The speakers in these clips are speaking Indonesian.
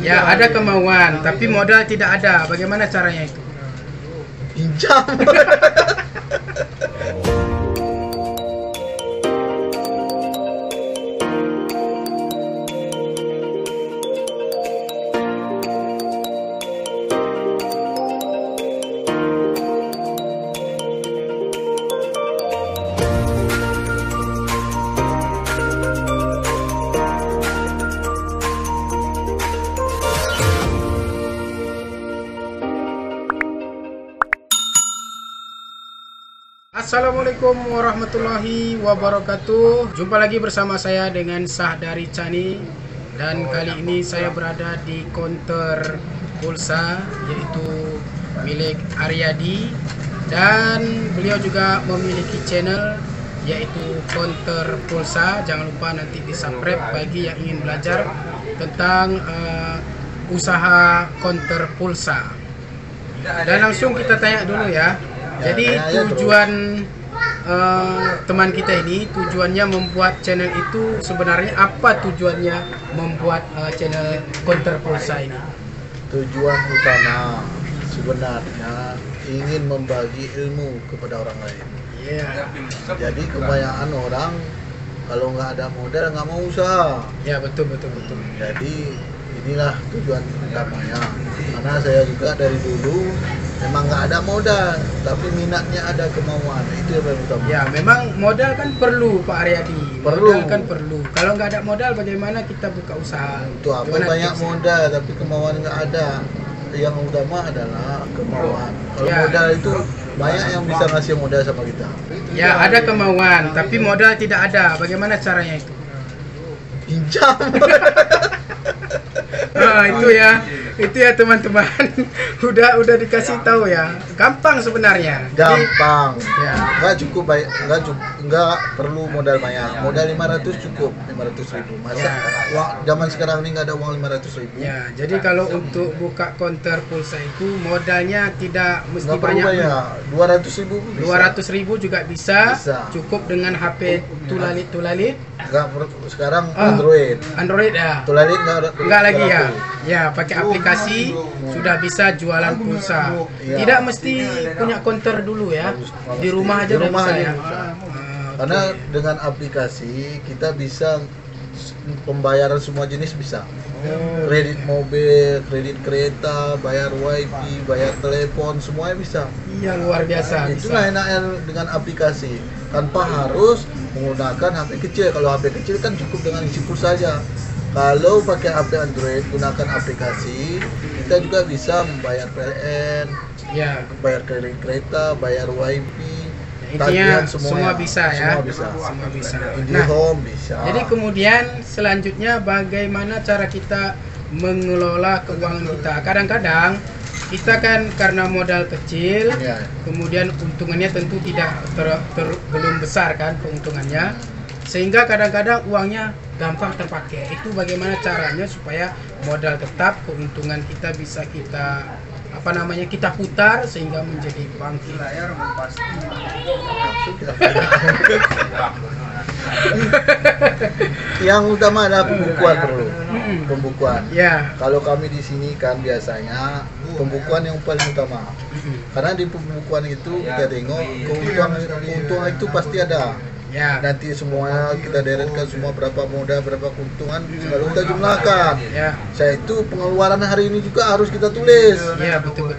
Ya, ada kemauan, tapi modal tidak ada. Bagaimana caranya itu? Pinjam. Assalamualaikum warahmatullahi wabarakatuh. Jumpa lagi bersama saya dengan Sahdari Chani. Dan kali ini saya berada di counter pulsa, yaitu milik Aryadi. Dan beliau juga memiliki channel, yaitu counter pulsa. Jangan lupa nanti di subscribe bagi yang ingin belajar tentang usaha counter pulsa. Dan langsung kita tanya dulu ya. Jadi tujuan teman kita ini, tujuannya membuat channel itu sebenarnya apa tujuannya membuat channel counter pulsa ini? Tujuan utama sebenarnya ingin membagi ilmu kepada orang lain. Iya. Jadi kebanyakan orang kalau nggak ada modal nggak mau usaha. Ya, betul. Jadi inilah tujuan utamanya. Karena saya juga dari dulu memang nggak ada modal, tapi minatnya ada, kemauan. Itu yang paling utama. Ya, memang modal kan perlu, Pak Aryadi. Perlu. Modal kan perlu. Kalau nggak ada modal, bagaimana kita buka usaha? Untuk apa Gimana banyak tipsnya? modal tapi kemauan nggak ada. Yang utama adalah kemauan. Kalau Ya. modal itu banyak yang bisa ngasih modal sama kita. Ya, ada kemauan, tapi modal tidak ada. Bagaimana caranya itu? Pinjam. Nah, itu ya teman-teman. udah dikasih tahu ya. Gampang sebenarnya. Gampang. Ya. Nggak cukup baik, nggak perlu modal banyak. Modal 500 cukup, 500.000. Masa zaman sekarang ini nggak ada uang 500.000. Ya, jadi kalau untuk buka counter pulsa itu modalnya tidak mesti Nggak perlu banyak. banyak. 200.000 bisa. 200.000 juga bisa. Bisa. Cukup dengan HP tulalit. Nggak perlu sekarang Ah. Android Ya. Tulalit Enggak lagi ya. laku. Ya, pakai aplikasi sudah bisa jualan pulsa. Ya. Tidak mesti punya counter dulu ya. Di rumah aja Di udah rumah bisa aja ya. bisa. Ah, Karena oke. dengan aplikasi kita bisa pembayaran semua jenis bisa. Kredit mobil, kredit kereta, bayar wifi, bayar telepon, semuanya bisa. Iya, luar biasa. Itulah Bisa. enaknya dengan aplikasi, tanpa harus menggunakan HP kecil. Kalau HP kecil kan cukup dengan isi pulsa saja. Kalau pakai HP Android, gunakan aplikasi, kita juga bisa membayar PLN, Ya. bayar kredit kereta, bayar wifi, Intinya tagihan semua bisa ya. Semua bisa. Semua bisa. IndiHome bisa. Jadi kemudian selanjutnya bagaimana cara kita mengelola keuangan kita? Kadang-kadang kita kan karena modal kecil, Ya. kemudian untungannya tentu tidak belum besar kan keuntungannya, sehingga kadang-kadang uangnya gampang terpakai. Itu bagaimana caranya supaya modal tetap, keuntungan kita bisa kita kita putar sehingga menjadi bangkit. Yang utama adalah pembukuan perlu. Pembukuan. Ya. Kalau kami di sini kan biasanya pembukuan yang paling utama. Karena di pembukuan itu kita tengok keuntungan itu pasti ada. Ya. Nanti semua kita deretkan semua berapa modal, berapa keuntungan, selalu kita jumlahkan. Ya. Saya itu pengeluaran hari ini juga harus kita tulis. Ya, betul.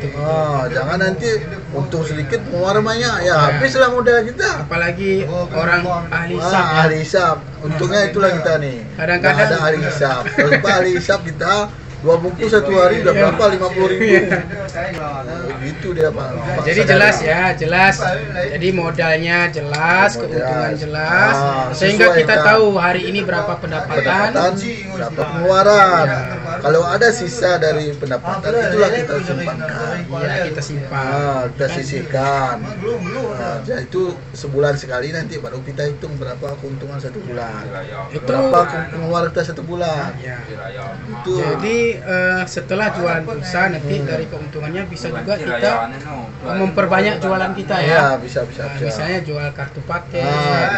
Jangan nanti untung sedikit pengeluaran banyak, ya habislah modal kita. Apalagi orang ahli hisab ya. Ahli hisab. Untungnya itulah kita nih. Kadang-kadang- Nggak ada ahli hisab. Kalau kita ahli hisab kita 2 bungkus satu hari udah berapa? 50.000. Nah, gitu dia Pak. Jadi jelas ya, jelas. Jadi modalnya jelas, keuntungan jelas, sehingga kita sesuaikan. tahu hari ini berapa pendapatan. Berapa pengeluaran. Ya. Kalau ada sisa dari pendapatan itulah kita simpankan. Ya, kita simpan. Kita sisihkan. Jadi itu sebulan sekali nanti baru kita hitung berapa keuntungan 1 bulan. Itu Berapa pengeluaran kita 1 bulan. ya. Itu Jadi setelah jualan pulsa nanti dari keuntungannya bisa juga kita memperbanyak jualan kita ya. Ya, bisa. Misalnya jual kartu paket.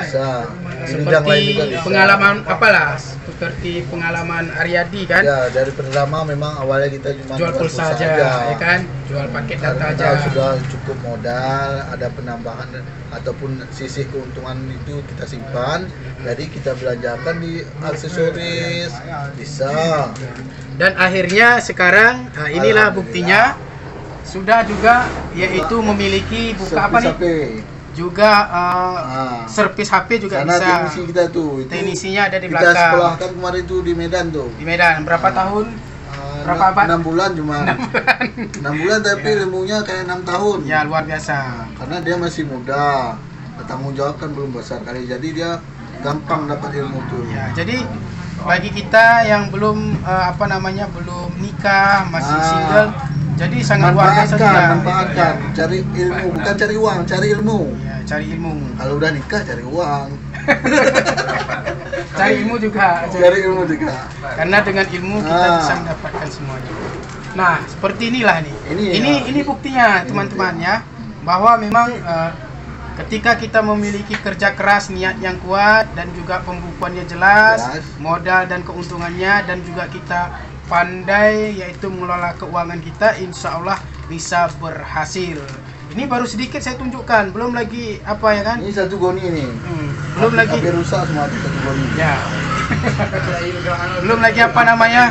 Bisa. Di bidang lain Seperti juga bisa. pengalaman apalah, seperti pengalaman Aryadi kan. Ya, dari pertama memang awalnya kita cuma Jual pulsa aja, ya kan? Jual paket data Karena aja. sudah cukup modal, ada penambahan ataupun sisih keuntungan itu kita simpan, jadi kita belanjakan di aksesoris, bisa. Dan akhirnya sekarang, nah inilah buktinya sudah juga yaitu memiliki buka apa nih? HP. Juga servis HP juga Karena bisa. teknisi kita tuh, itu Teknisinya ada di kita belakang. sekolahkan kemarin tuh di Medan tuh. Di Medan berapa tahun? Berapa abad? 6 bulan cuma. 6 bulan tapi ilmunya kayak 6 tahun. Ya luar biasa. Karena dia masih muda, tanggung jawab kan belum besar kali, jadi dia gampang dapat ilmu tuh. Ya, jadi bagi kita yang belum belum nikah, masih single, jadi sangat luar biasa juga. Manfaatkan, cari ilmu, bukan cari uang, cari ilmu. Ya, cari ilmu. Kalau udah nikah cari uang. Cari ilmu juga. Cari ilmu juga. Karena dengan ilmu kita bisa mendapatkan semuanya. Nah, seperti inilah nih. Ini buktinya teman-teman ya, bahwa memang ketika kita memiliki kerja keras, niat yang kuat, dan juga pembukuannya jelas, modal dan keuntungannya, dan juga kita pandai yaitu mengelola keuangan kita, insya Allah bisa berhasil. Ini baru sedikit saya tunjukkan, belum lagi apa ya kan? Ini satu goni nih. Belum lagi. Hampir rusak semua satu goni. Ya. Belum lagi apa namanya?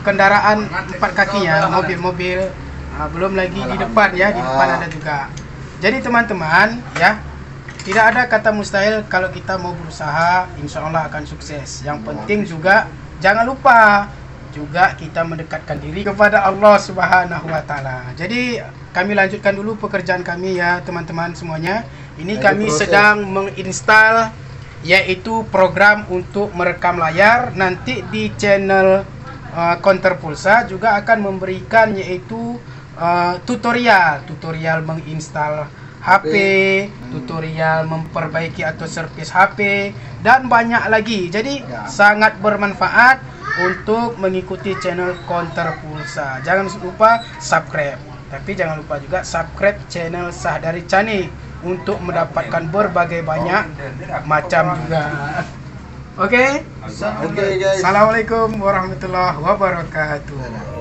Kendaraan 4 kaki ya, mobil-mobil. Belum lagi di depan ya, di depan ada juga. Jadi teman-teman ya, tidak ada kata mustahil kalau kita mau berusaha, insya Allah akan sukses. Yang penting juga jangan lupa juga kita mendekatkan diri kepada Allah Subhanahu wa taala. Jadi kami lanjutkan dulu pekerjaan kami ya teman-teman semuanya. Ini kami sedang menginstal yaitu program untuk merekam layar. Nanti di channel Counter Pulsa juga akan memberikan yaitu tutorial menginstal HP, tutorial memperbaiki atau servis HP, dan banyak lagi. Jadi sangat bermanfaat untuk mengikuti channel Counter Pulsa. Jangan lupa subscribe. Tapi jangan lupa juga subscribe channel Sahdari Chani untuk mendapatkan berbagai banyak macam juga. Oke? Oke guys. Assalamualaikum warahmatullahi wabarakatuh.